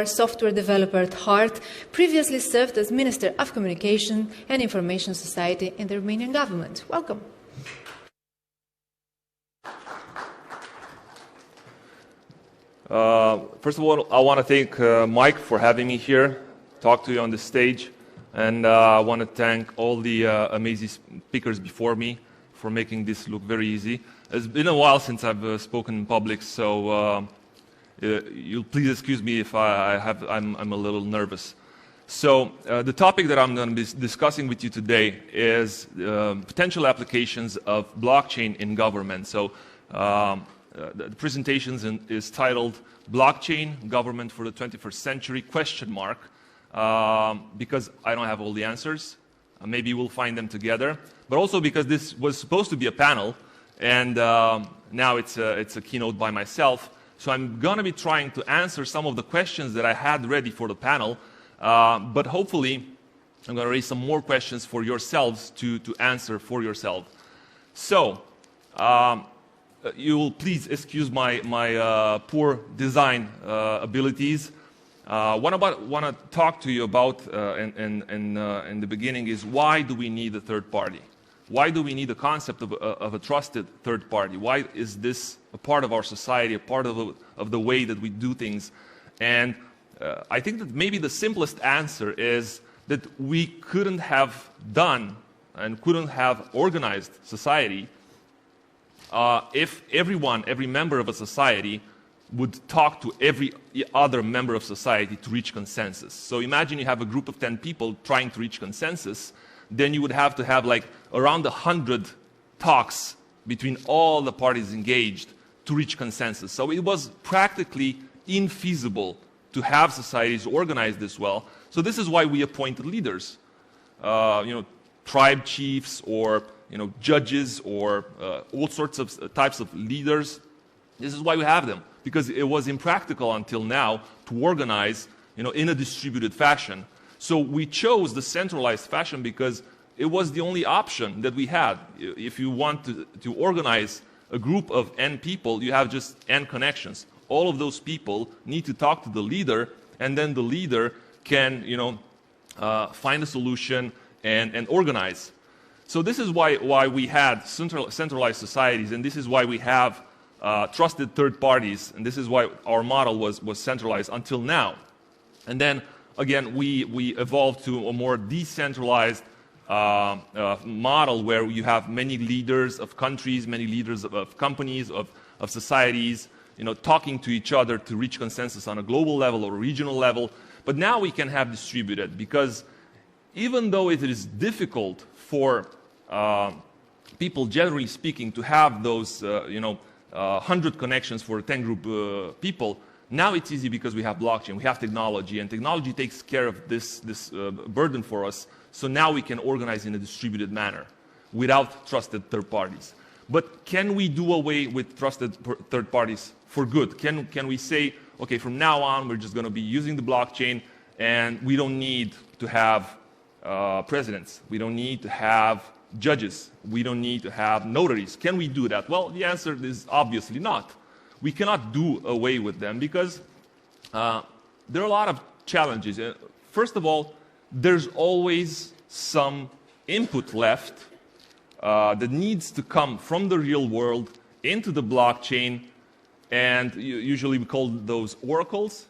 software developer at heart, previously served as Minister of Communication and Information Society in the Romanian government. Welcome. First of all, I want to thank Mike for having me here, talk to you on the stage, and I want to thank all the amazing speakers before me for making this look very easy. It's been a while since I've spoken in public, so you'll please excuse me if I'm a little nervous. So the topic that I'm going to be discussing with you today is potential applications of blockchain in government. So the presentation is titled "Blockchain Government for the 21st Century?" Because I don't have all the answers. Maybe we'll find them together. But also because this was supposed to be a panel, and now it's a keynote by myself. So I'm going to be trying to answer some of the questions that I had ready for the panel, but hopefully I'm going to raise some more questions for yourselves to answer for yourself. So you will please excuse my poor design abilities. What I want to talk to you about in the beginning is, why do we need a third party? Why do we need the concept of a trusted third party? Why is this a part of our society, a part of the way that we do things? And I think that maybe the simplest answer is that we couldn't have done and couldn't have organized society if every member of a society would talk to every other member of society to reach consensus. So imagine you have a group of 10 people trying to reach consensus, then you would have to have like around 100 talks between all the parties engaged to reach consensus. So it was practically infeasible to have societies organized this well. So this is why we appointed leaders, tribe chiefs, or judges, or all sorts of types of leaders. This is why we have them, because it was impractical until now to organize in a distributed fashion. So we chose the centralized fashion because it was the only option that we had. If you want to organize a group of N people, you have just N connections. All of those people need to talk to the leader, and then the leader can find a solution and organize. So this is why we had centralized societies, and this is why we have trusted third parties, and this is why our model was centralized until now. And then again, we evolved to a more decentralized model where you have many leaders of countries, many leaders of companies, of societies, talking to each other to reach consensus on a global level or regional level. But now we can have distributed, because even though it is difficult for people, generally speaking, to have those 100 connections for 10 group people, now it's easy because we have blockchain, we have technology, and technology takes care of this burden for us. So now we can organize in a distributed manner without trusted third parties. But can we do away with trusted third parties for good? Can we say, okay, from now on we're just going to be using the blockchain, and we don't need to have presidents, we don't need to have judges, we don't need to have notaries? Can we do that? Well, the answer is obviously not. We cannot do away with them because there are a lot of challenges. First of all, there's always some input left that needs to come from the real world into the blockchain, and usually we call those oracles,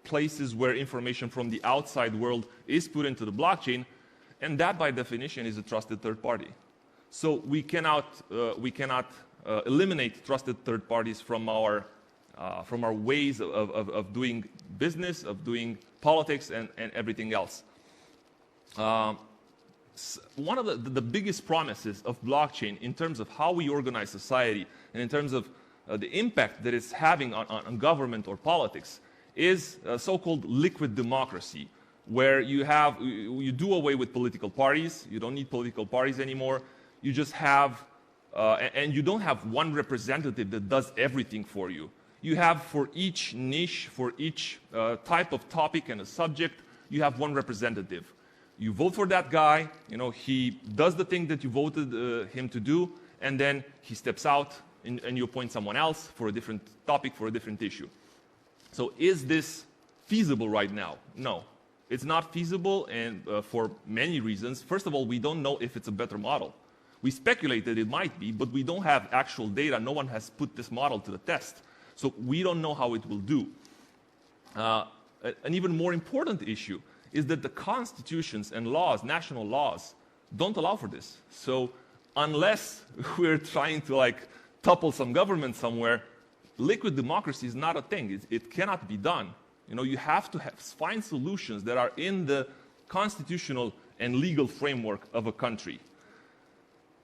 places where information from the outside world is put into the blockchain, and that by definition is a trusted third party. So we cannot eliminate trusted third parties from our ways of doing business, of doing politics, and everything else. One of the biggest promises of blockchain in terms of how we organize society and in terms of the impact that it's having on government or politics is so-called liquid democracy, where you do away with political parties. You don't need political parties anymore. You just have and you don't have one representative that does everything for you. You have, for each niche, for each type of topic and a subject, you have one representative. You vote for that guy, he does the thing that you voted him to do, and then he steps out and you appoint someone else for a different topic, for a different issue. So is this feasible right now? No. It's not feasible, and for many reasons. First of all, we don't know if it's a better model. We speculate that it might be, but we don't have actual data. No one has put this model to the test. So we don't know how it will do. An even more important issue is that the constitutions and laws, national laws, don't allow for this. So unless we're trying to topple some government somewhere, liquid democracy is not a thing. It cannot be done. You have to find solutions that are in the constitutional and legal framework of a country.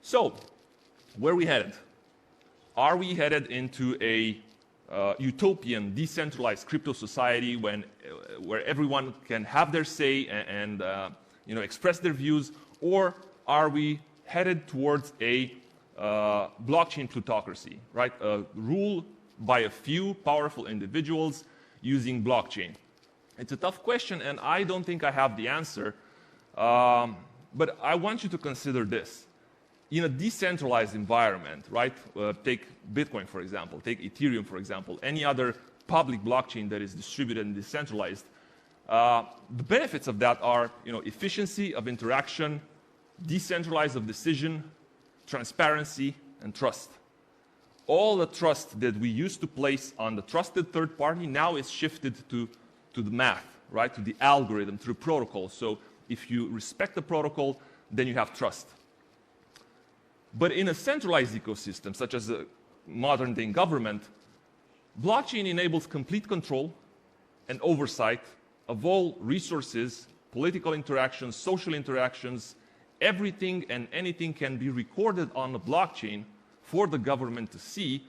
So, where are we headed? Are we headed into a utopian, decentralized crypto society where everyone can have their say and express their views, or are we headed towards a blockchain plutocracy, right? A rule by a few powerful individuals using blockchain? It's a tough question, and I don't think I have the answer. But I want you to consider this. In a decentralized environment, right? Take Bitcoin, for example. Take Ethereum, for example. Any other public blockchain that is distributed and decentralized. The benefits of that are, efficiency of interaction, decentralized of decision, transparency, and trust. All the trust that we used to place on the trusted third party now is shifted to the math, right? To the algorithm, to the protocol. So if you respect the protocol, then you have trust. But in a centralized ecosystem, such as a modern-day government, blockchain enables complete control and oversight of all resources, political interactions, social interactions. Everything and anything can be recorded on the blockchain for the government to see,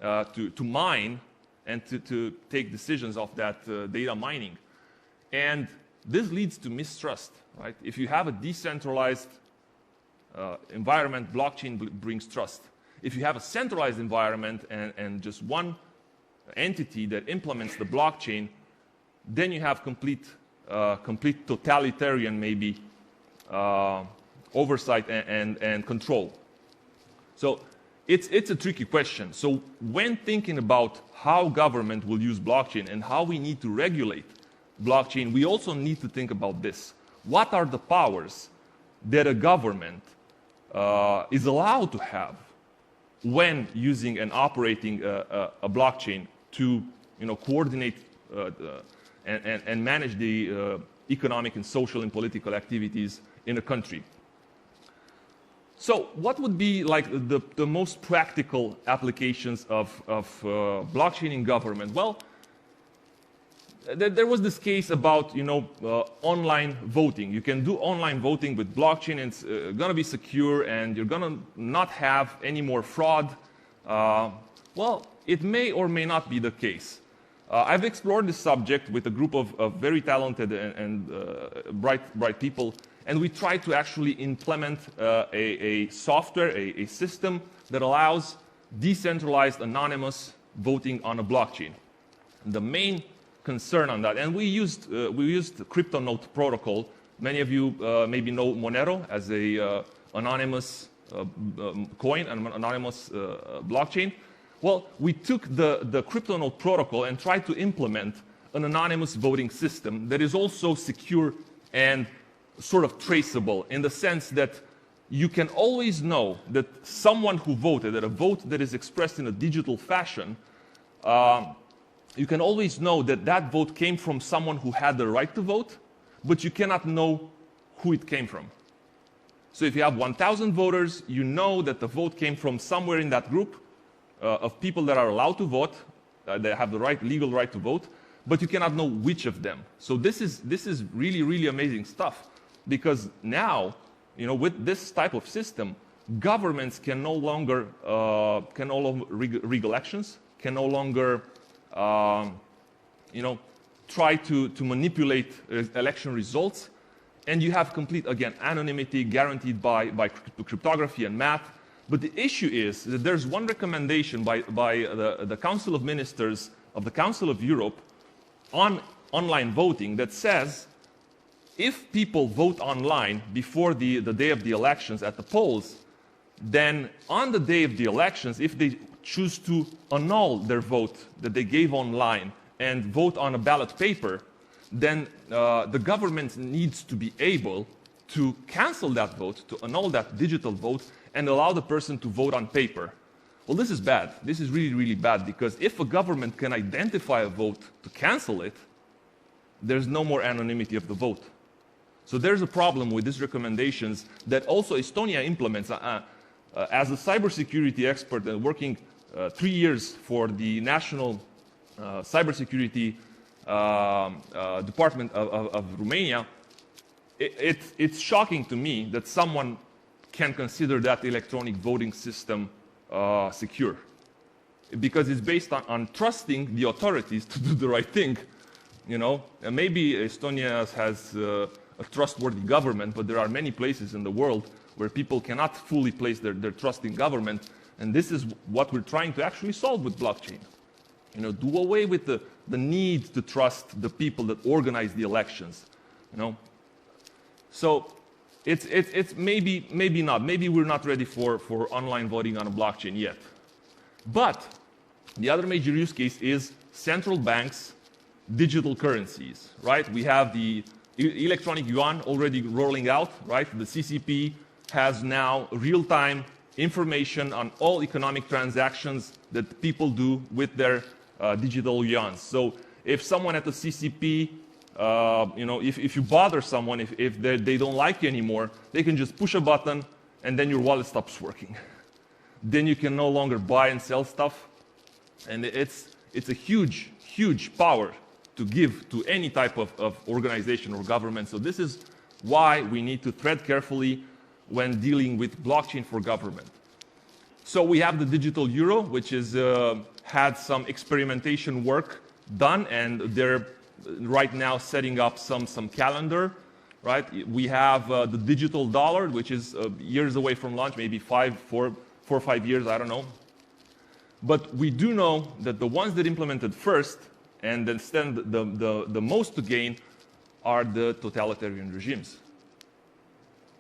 to mine, and to take decisions of that data mining. And this leads to mistrust, right? If you have a decentralized environment, blockchain brings trust. If you have a centralized environment and just one entity that implements the blockchain, then you have complete totalitarian, maybe, oversight and control. So it's a tricky question. So when thinking about how government will use blockchain and how we need to regulate blockchain, we also need to think about this. What are the powers that a government is allowed to have when using and operating a blockchain to coordinate and manage the economic and social and political activities in a country? So what would be the most practical applications of blockchain in government? Well, there was this case about online voting. You can do online voting with blockchain, and it's going to be secure, and you're going to not have any more fraud. Well, it may or may not be the case. I've explored this subject with a group of very talented and bright people, and we tried to actually implement a software, a system that allows decentralized, anonymous voting on a blockchain. The main concern on that, and we used Cryptonote protocol. Many of you maybe know Monero as a anonymous coin, an anonymous blockchain. Well, we took the Cryptonote protocol and tried to implement an anonymous voting system that is also secure and sort of traceable, in the sense that you can always know that someone who voted, that a vote that is expressed in a digital fashion, you can always know that that vote came from someone who had the right to vote, but you cannot know who it came from. So if you have 1,000 voters, you know that the vote came from somewhere in that group of people that are allowed to vote, that have the legal right to vote, but you cannot know which of them. So this is really, really amazing stuff, because now, with this type of system, governments can no longer rig elections, can no longer try to manipulate election results, and you have complete, again, anonymity guaranteed by cryptography and math. But the issue is that there's one recommendation by the Council of Ministers of the Council of Europe on online voting that says if people vote online before the day of the elections at the polls, then on the day of the elections, if they choose to annul their vote that they gave online and vote on a ballot paper, then the government needs to be able to cancel that vote, to annul that digital vote, and allow the person to vote on paper. Well, this is bad. This is really, really bad, because if a government can identify a vote to cancel it, there's no more anonymity of the vote. So there's a problem with these recommendations that also Estonia implements. As a cybersecurity expert and working 3 years for the National Cybersecurity Department of Romania, it's shocking to me that someone can consider that electronic voting system secure, because it's based on trusting the authorities to do the right thing, you know. And maybe Estonia has a trustworthy government, but there are many places in the world where people cannot fully place their trust in government, and this is what we're trying to actually solve with blockchain. You know, do away with the need to trust the people that organize the elections, you know. So it's maybe not. Maybe we're not ready for online voting on a blockchain yet. But the other major use case is central banks' digital currencies, right? We have the electronic yuan already rolling out, right? The CCP has now real-time information on all economic transactions that people do with their digital yuans. So if someone at the CCP, you know, if you bother someone, if they don't like you anymore, they can just push a button and then your wallet stops working. Then you can no longer buy and sell stuff. And it's a huge, huge power to give to any type of organization or government. So this is why we need to tread carefully when dealing with blockchain for government. So we have the digital euro, which is had some experimentation work done, and they're right now setting up some calendar, right? We have the digital dollar, which is years away from launch, maybe 4 or 5 years, I don't know. But we do know that the ones that implemented first and then stand the most to gain are the totalitarian regimes.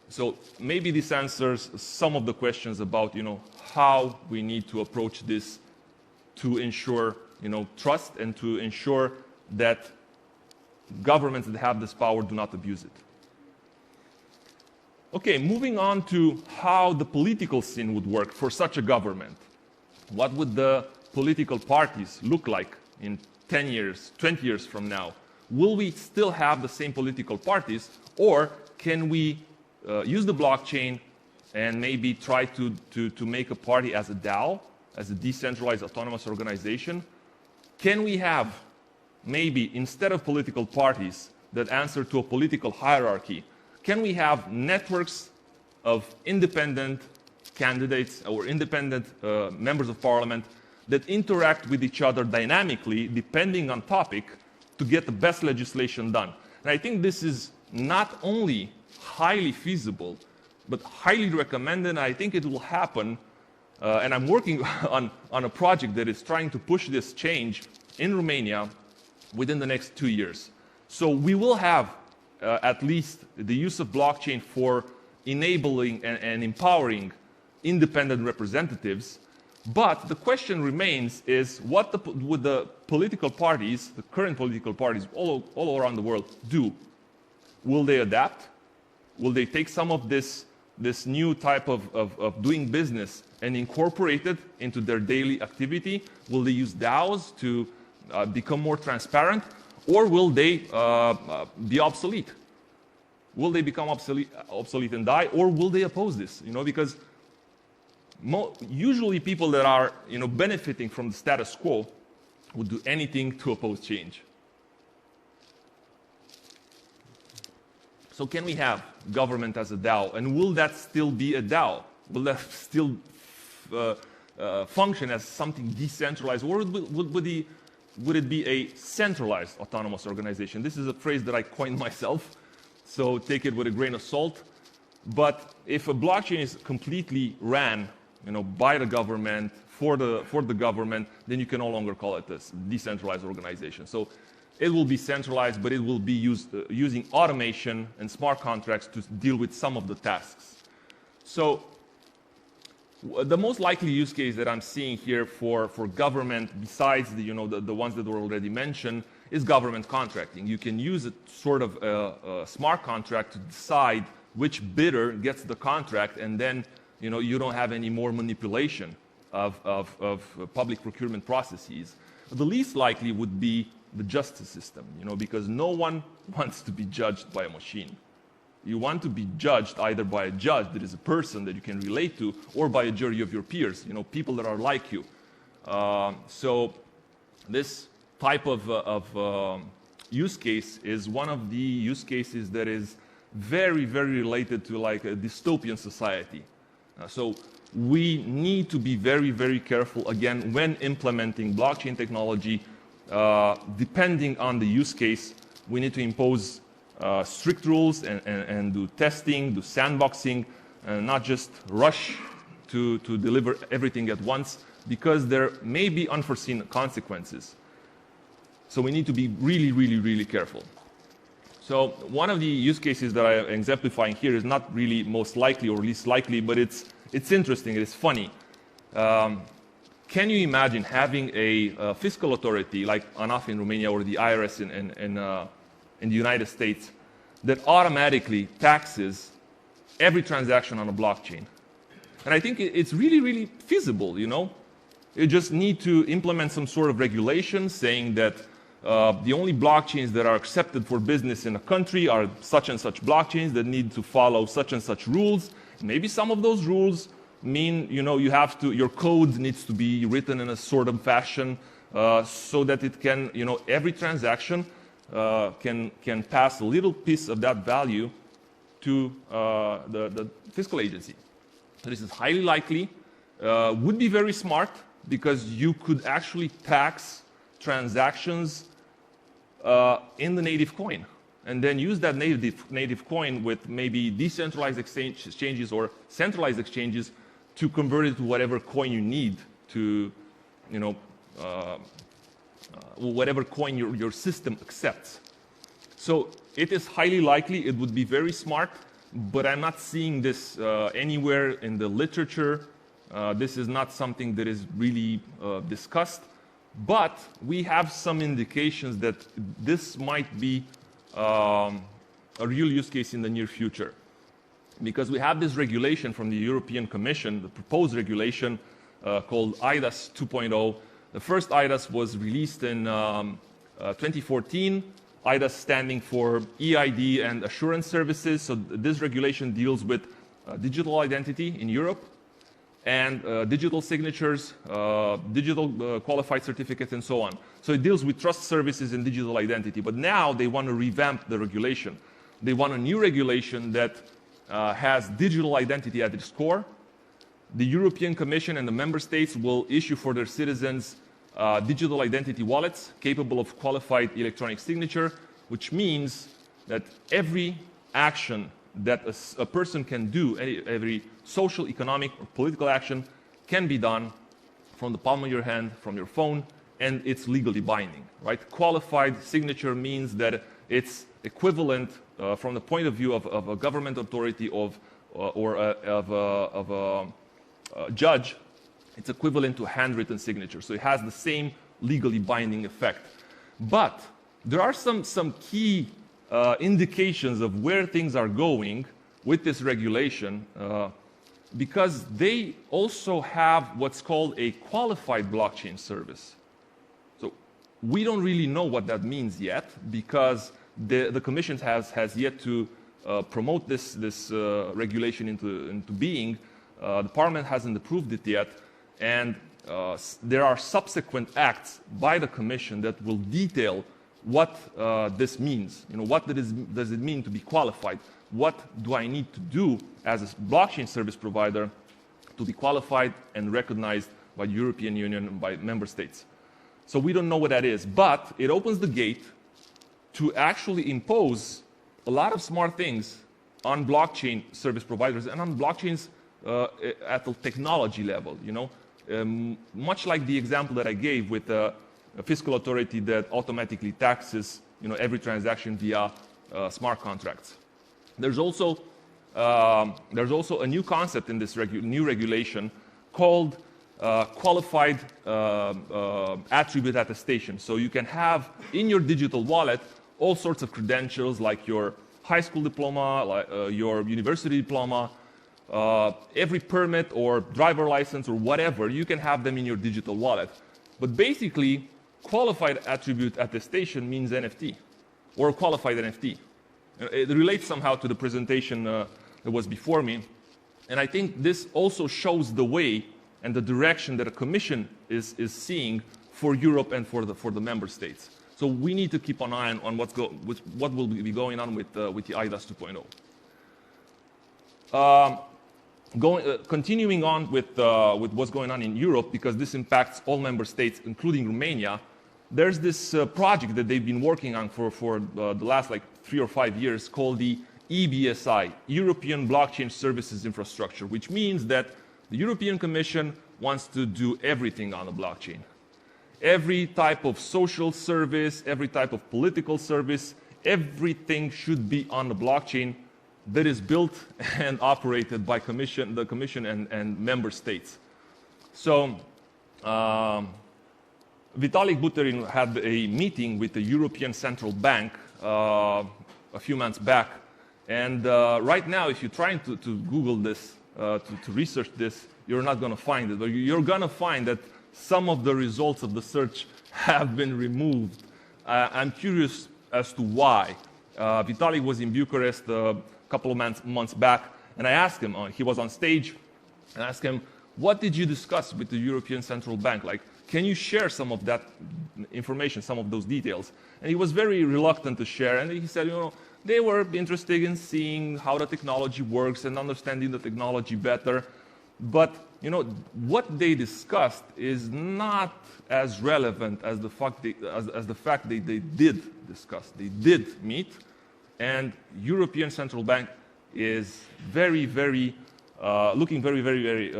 So maybe this answers some of the questions about, you know, how we need to approach this to ensure, you know, trust and to ensure that governments that have this power do not abuse it. Okay, moving on to how the political scene would work for such a government. What would the political parties look like in 10 years, 20 years from now? Will we still have the same political parties, or can we use the blockchain and maybe try to make a party as a DAO, as a decentralized autonomous organization? Can we have, maybe instead of political parties that answer to a political hierarchy, can we have networks of independent candidates or independent members of parliament that interact with each other dynamically, depending on topic, to get the best legislation done? And I think this is not only highly feasible, but highly recommended. I think it will happen, and I'm working on a project that is trying to push this change in Romania within the next 2 years. So we will have at least the use of blockchain for enabling and empowering independent representatives. But the question remains is, what would the political parties, the current political parties all around the world, do? Will they adapt? Will they take some of this new type of doing business and incorporate it into their daily activity? Will they use DAOs to become more transparent? Or will they be obsolete? Will they become obsolete and die? Or will they oppose this? You know, because usually people that are, you know, benefiting from the status quo would do anything to oppose change. So can we have government as a DAO? And will that still be a DAO? Will that still function as something decentralized? Or would it be a centralized autonomous organization? This is a phrase that I coined myself, so take it with a grain of salt. But if a blockchain is completely ran, you know, by the government, for the government, then you can no longer call it a decentralized organization. So it will be centralized, but it will be using automation and smart contracts to deal with some of the tasks. So the most likely use case that I'm seeing here for government, besides the ones that were already mentioned, is government contracting. You can use a sort of a smart contract to decide which bidder gets the contract, and then you don't have any more manipulation of public procurement processes. The least likely would be the justice system, because no one wants to be judged by a machine. You want to be judged either by a judge that is a person that you can relate to, or by a jury of your peers, people that are like you. So this type of use case is one of the use cases that is very, very related to like a dystopian society. So we need to be very, very careful, again, when implementing blockchain technology. Depending on the use case, we need to impose strict rules and do testing, do sandboxing, and not just rush to deliver everything at once, because there may be unforeseen consequences. So we need to be really, really, really careful. So one of the use cases that I am exemplifying here is not really most likely or least likely, but it's interesting, it's funny. Can you imagine having a fiscal authority like ANAF in Romania or the IRS in the United States that automatically taxes every transaction on a blockchain? And I think it's really, really feasible, You just need to implement some sort of regulation saying that the only blockchains that are accepted for business in a country are such and such blockchains that need to follow such and such rules. Maybe some of those rules mean, your code needs to be written in a sort of fashion so that it can, every transaction can pass a little piece of that value to the fiscal agency. This is highly likely, would be very smart, because you could actually tax transactions in the native coin, and then use that native coin with maybe decentralized exchanges or centralized exchanges to convert it to whatever coin you need to, whatever coin your system accepts. So it is highly likely, it would be very smart, but I'm not seeing this anywhere in the literature. This is not something that is really discussed, but we have some indications that this might be a real use case in the near future. Because we have this regulation from the European Commission, the proposed regulation called eIDAS 2.0. The first eIDAS was released in 2014, eIDAS standing for eID and Assurance Services. So this regulation deals with digital identity in Europe, and digital signatures, digital qualified certificates, and so on. So it deals with trust services and digital identity. But now they want to revamp the regulation. They want a new regulation that has digital identity at its core. The European Commission and the member states will issue for their citizens digital identity wallets capable of qualified electronic signature, which means that every action that a person can do, every social, economic, or political action can be done from the palm of your hand, from your phone, and it's legally binding, right? Qualified signature means that it's equivalent from the point of view of a government authority or of a judge. It's equivalent to a handwritten signature, so it has the same legally binding effect. But there are some key indications of where things are going with this regulation, because they also have what's called a qualified blockchain service. So we don't really know what that means yet, because the Commission has yet to promote this regulation into being. The Parliament hasn't approved it yet, and there are subsequent acts by the Commission that will detail what this means. What does it mean to be qualified? What do I need to do as a blockchain service provider to be qualified and recognized by the European Union and by member states? So we don't know what that is, but it opens the gate to actually impose a lot of smart things on blockchain service providers and on blockchains at the technology level. Much like the example that I gave with a fiscal authority that automatically taxes every transaction via smart contracts. There's also a new concept in this new regulation called qualified attribute attestation. So you can have in your digital wallet all sorts of credentials like your high school diploma, like, your university diploma, every permit or driver license or whatever, you can have them in your digital wallet. But basically, qualified attribute attestation means NFT, or qualified NFT. It relates somehow to the presentation that was before me. And I think this also shows the way and the direction that a commission is seeing for Europe and for the member states. So we need to keep an eye on what will be going on with the IDAS 2.0. Continuing on with what's going on in Europe, because this impacts all member states, including Romania, there's this project that they've been working on for the last 3 or 5 years called the EBSI, European Blockchain Services Infrastructure, which means that the European Commission wants to do everything on the blockchain. Every type of social service, every type of political service, everything should be on the blockchain that is built and operated by the Commission and member states. So Vitalik Buterin had a meeting with the European Central Bank a few months back. And right now, if you're trying to Google this, to research this, you're not going to find it. But you're going to find that some of the results of the search have been removed. I'm curious as to why. Vitalik was in Bucharest a couple of months back, and I asked him, he was on stage, and I asked him, what did you discuss with the European Central Bank? Can you share some of that information, some of those details? And he was very reluctant to share, and he said, they were interested in seeing how the technology works and understanding the technology better. But what they discussed is not as relevant as the fact they did discuss. They did meet, and European Central Bank is looking very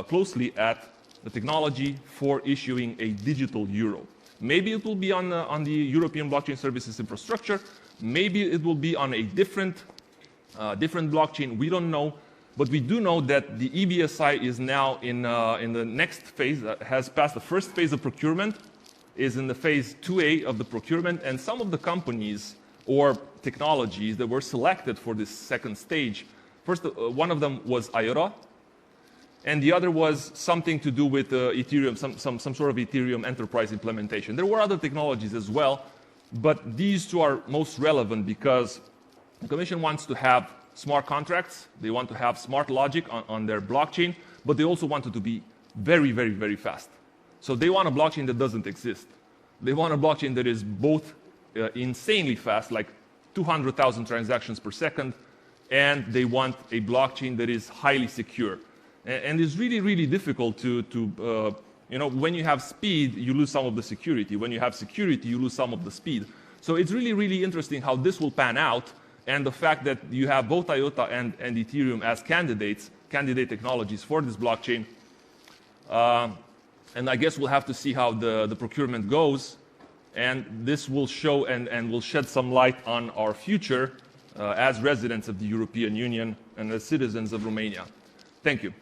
closely at the technology for issuing a digital euro. Maybe it will be on the European Blockchain Services Infrastructure. Maybe it will be on a different blockchain. We don't know. But we do know that the EBSI is now in the next phase, has passed the first phase of procurement, is in the phase 2A of the procurement, and some of the companies or technologies that were selected for this second stage, first, one of them was IOTA, and the other was something to do with Ethereum, some sort of Ethereum enterprise implementation. There were other technologies as well, but these two are most relevant because the Commission wants to have smart contracts, they want to have smart logic on their blockchain, but they also want it to be very fast. So they want a blockchain that doesn't exist. They want a blockchain that is both insanely fast, like 200,000 transactions per second, and they want a blockchain that is highly secure. And it's really difficult to when you have speed, you lose some of the security. When you have security, you lose some of the speed. So it's really interesting how this will pan out. And the fact that you have both IOTA and Ethereum as candidate technologies for this blockchain. And I guess we'll have to see how the procurement goes. And this will show and will shed some light on our future as residents of the European Union and as citizens of Romania. Thank you.